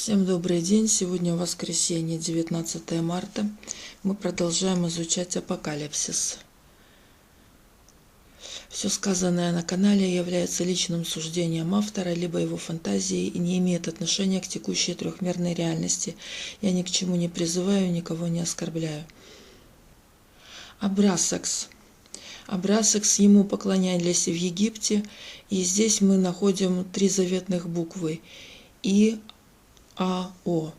Всем добрый день! Сегодня воскресенье, 19 марта. Мы продолжаем изучать Апокалипсис. Все сказанное на канале является личным суждением автора, либо его фантазией и не имеет отношения к текущей трехмерной реальности. Я ни к чему не призываю, никого не оскорбляю. Абрасакс. Абрасакс ему поклонялись в Египте, и здесь мы находим три заветных буквы И, А, О.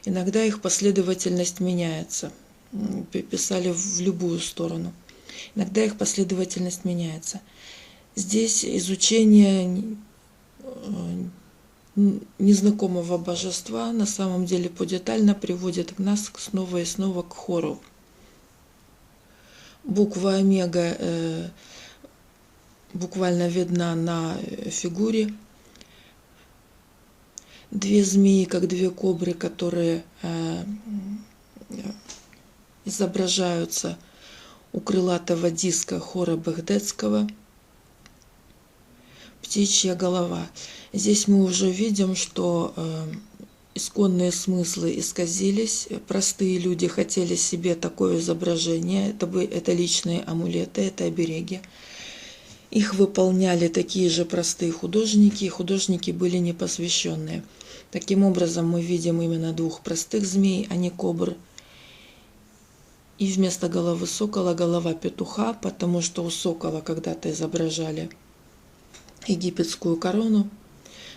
Иногда их последовательность меняется. Писали в любую сторону. Иногда их последовательность меняется. Здесь изучение незнакомого божества на самом деле подетально приводит нас снова и снова к хору. Буква омега буквально видна на фигуре. Две змеи, как две кобры, которые изображаются у крылатого диска хора Багдадского. Птичья голова. Здесь мы уже видим, что исконные смыслы исказились. Простые люди хотели себе такое изображение. Это личные амулеты, это обереги. Их выполняли такие же простые художники, и художники были непосвященные. Таким образом, мы видим именно двух простых змей, а не кобр. И вместо головы сокола голова петуха, потому что у сокола когда-то изображали египетскую корону,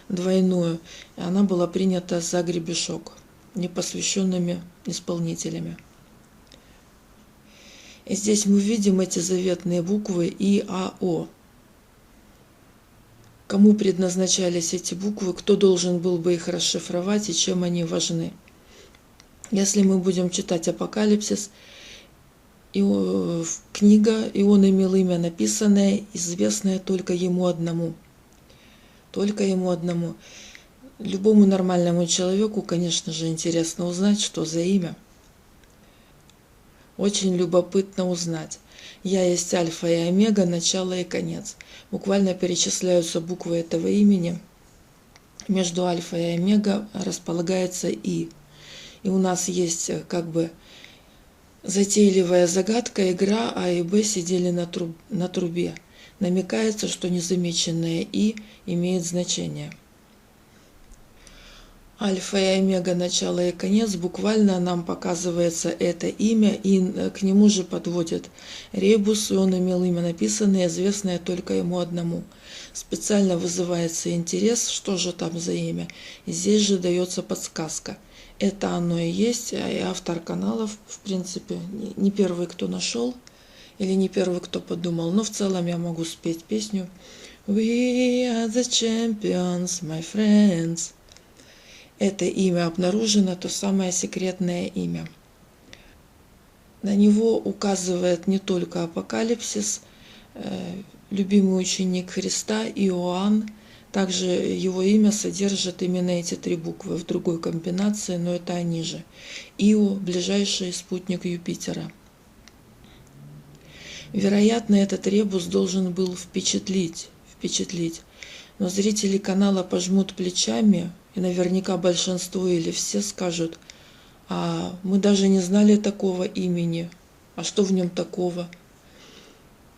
двойную, и она была принята за гребешок непосвященными исполнителями. И здесь мы видим эти заветные буквы И, А, О. Кому предназначались эти буквы, кто должен был бы их расшифровать и чем они важны. Если мы будем читать Апокалипсис, книга, и он имел имя написанное, известное только ему одному. Только ему одному. Любому нормальному человеку, конечно же, интересно узнать, что за имя. Очень любопытно узнать. Я есть альфа и омега, начало и конец. Буквально перечисляются буквы этого имени. Между альфа и омега располагается И. И у нас есть как бы затейливая загадка, игра, А и Б сидели на трубе. Намекается, что незамеченное И имеет значение. Альфа и омега, начало и конец, буквально нам показывается это имя, и к нему же подводит ребус, и он имел имя написанное, известное только ему одному. Специально вызывается интерес, что же там за имя, и здесь же дается подсказка. Это оно и есть, и автор каналов, в принципе, не первый, кто нашел, или не первый, кто подумал, но в целом я могу спеть песню «We are the champions, my friends». Это имя обнаружено, то самое секретное имя. На него указывает не только Апокалипсис, любимый ученик Христа Иоанн, также его имя содержит именно эти три буквы в другой комбинации, но это они же. Ио – ближайший спутник Юпитера. Вероятно, этот ребус должен был впечатлить. Но зрители канала пожмут плечами, и наверняка большинство или все скажут: а мы даже не знали такого имени, а что в нем такого?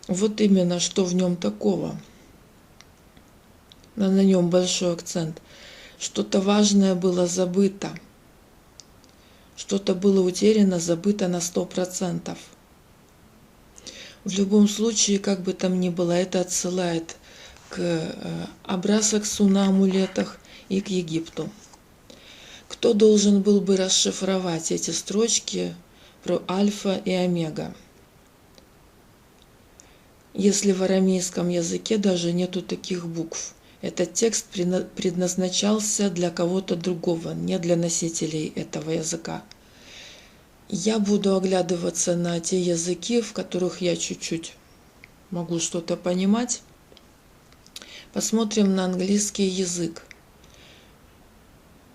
Вот именно, что в нем такого. На нем большой акцент. Что-то важное было забыто. Что-то было утеряно, забыто на 100%. В любом случае, как бы там ни было, это отсылает к Абрасаксу на амулетах и к Египту. Кто должен был бы расшифровать эти строчки про альфа и омега? Если в арамейском языке даже нету таких букв. Этот текст предназначался для кого-то другого, не для носителей этого языка. Я буду оглядываться на те языки, в которых я чуть-чуть могу что-то понимать. Посмотрим на английский язык.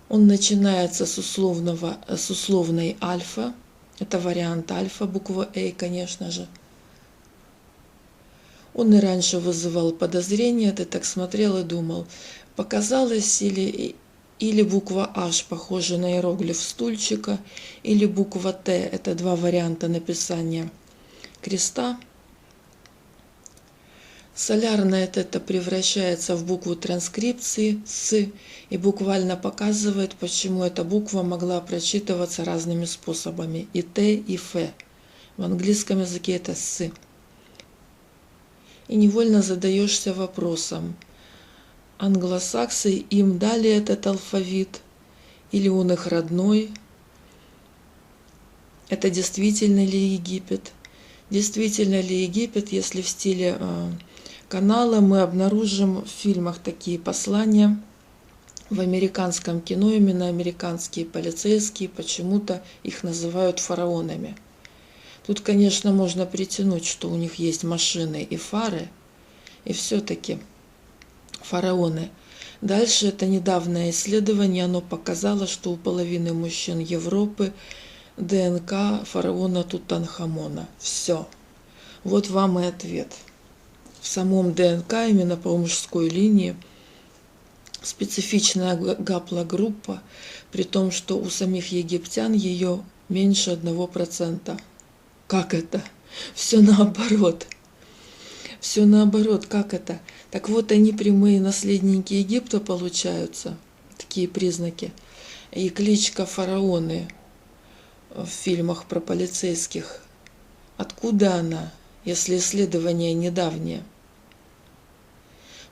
Он начинается с условной альфа. Это вариант альфа, буква А, конечно же. Он и раньше вызывал подозрения, ты так смотрел и думал, показалось или или буква H, похожая на иероглиф стульчика, или буква Т, это два варианта написания креста. Солярное тета превращается в букву транскрипции «С» и буквально показывает, почему эта буква могла прочитываться разными способами, и Т, и Ф. В английском языке это «С». И невольно задаешься вопросом, англосаксы им дали этот алфавит, или он их родной? Это действительно ли Египет? Действительно ли Египет, если в стиле канала мы обнаружим в фильмах такие послания? В американском кино именно американские полицейские почему-то их называют фараонами. Тут, конечно, можно притянуть, что у них есть машины и фары, и все-таки фараоны. Дальше это недавнее исследование, оно показало, что у половины мужчин Европы ДНК фараона Тутанхамона. Все. Вот вам и ответ. В самом ДНК, именно по мужской линии, специфичная гаплогруппа, при том, что у самих египтян ее меньше 1%. Как это? Все наоборот. Все наоборот. Как это? Так вот, они прямые наследники Египта получаются. Такие признаки. И кличка фараоны в фильмах про полицейских. Откуда она, если исследование недавнее?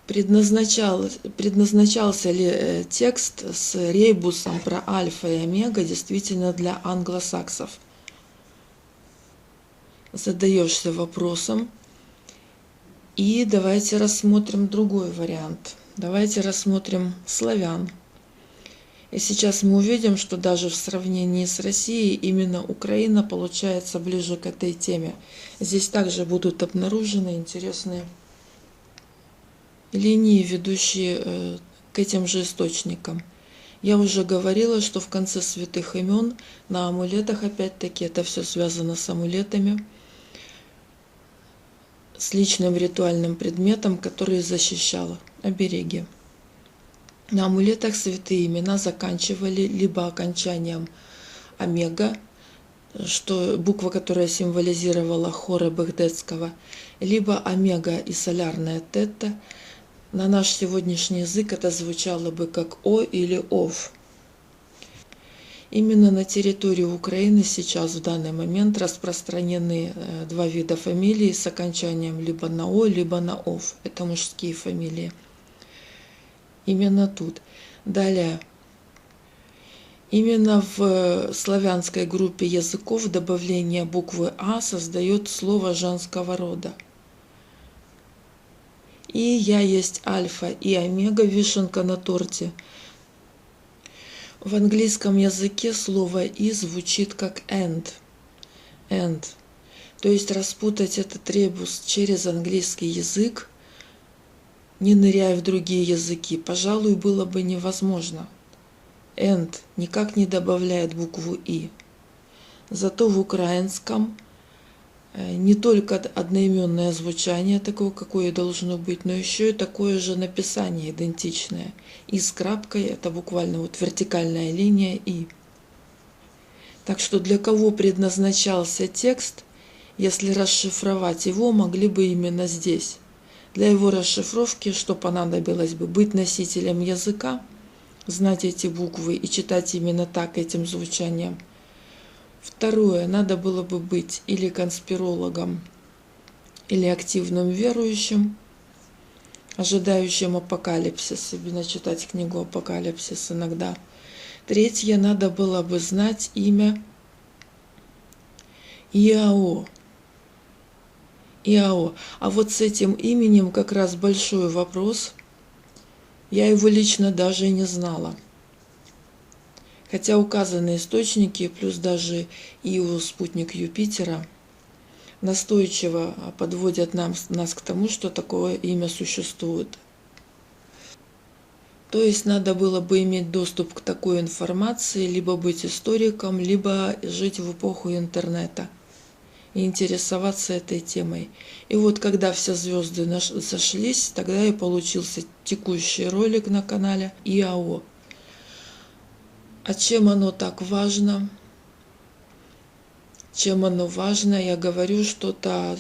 Предназначался ли текст с рейбусом про альфа и омега действительно для англосаксов? Задаешься вопросом. И давайте рассмотрим другой вариант. Давайте рассмотрим славян. И сейчас мы увидим, что даже в сравнении с Россией именно Украина получается ближе к этой теме. Здесь также будут обнаружены интересные линии, ведущие к этим же источникам. Я уже говорила, что в конце святых имен на амулетах, опять-таки, это все связано с амулетами, с личным ритуальным предметом, который защищал обереги. На амулетах святые имена заканчивали либо окончанием омега, что буква, которая символизировала хоры Багдадского, либо омега и солярная тета. На наш сегодняшний язык это звучало бы как О или Ов. Именно на территории Украины сейчас в данный момент распространены два вида фамилий с окончанием либо на О, либо на Ов. Это мужские фамилии. Именно тут. Далее. Именно в славянской группе языков добавление буквы А создает слово женского рода. И я есть альфа и омега, вишенка на торте. В английском языке слово «и» звучит как «and». «And». То есть распутать этот ребус через английский язык, не ныряя в другие языки, пожалуй, было бы невозможно. «And» никак не добавляет букву «и». Зато в украинском не только одноименное звучание, такое, какое должно быть, но еще и такое же написание идентичное. «И» с крапкой – это буквально вот вертикальная линия «и». Так что для кого предназначался текст, если расшифровать его, могли бы именно здесь. Для его расшифровки, что понадобилось бы? Быть носителем языка, знать эти буквы и читать именно так, этим звучанием. Второе, надо было бы быть или конспирологом, или активным верующим, ожидающим апокалипсис, именно читать книгу «Апокалипсис» иногда. Третье, надо было бы знать имя Иао. Иао. А вот с этим именем как раз большой вопрос. Я его лично даже не знала. Хотя указанные источники, плюс даже Ио, спутник Юпитера, настойчиво подводят нас к тому, что такое имя существует. То есть надо было бы иметь доступ к такой информации, либо быть историком, либо жить в эпоху интернета и интересоваться этой темой. И вот когда все звезды сошлись, тогда и получился текущий ролик на канале Иао. А чем оно так важно? Чем оно важно? Я говорю, что-то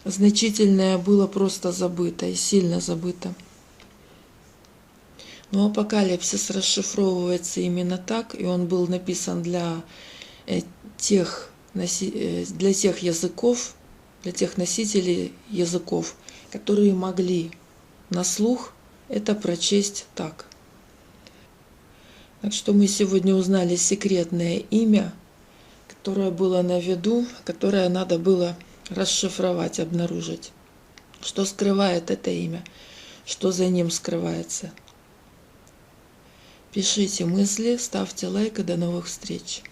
значительное было просто забыто и сильно забыто. Но апокалипсис расшифровывается именно так, и он был написан для тех языков, для тех носителей языков, которые могли на слух это прочесть так. Так что мы сегодня узнали секретное имя, которое было на виду, которое надо было расшифровать, обнаружить. Что скрывает это имя, что за ним скрывается. Пишите мысли, ставьте лайк и до новых встреч.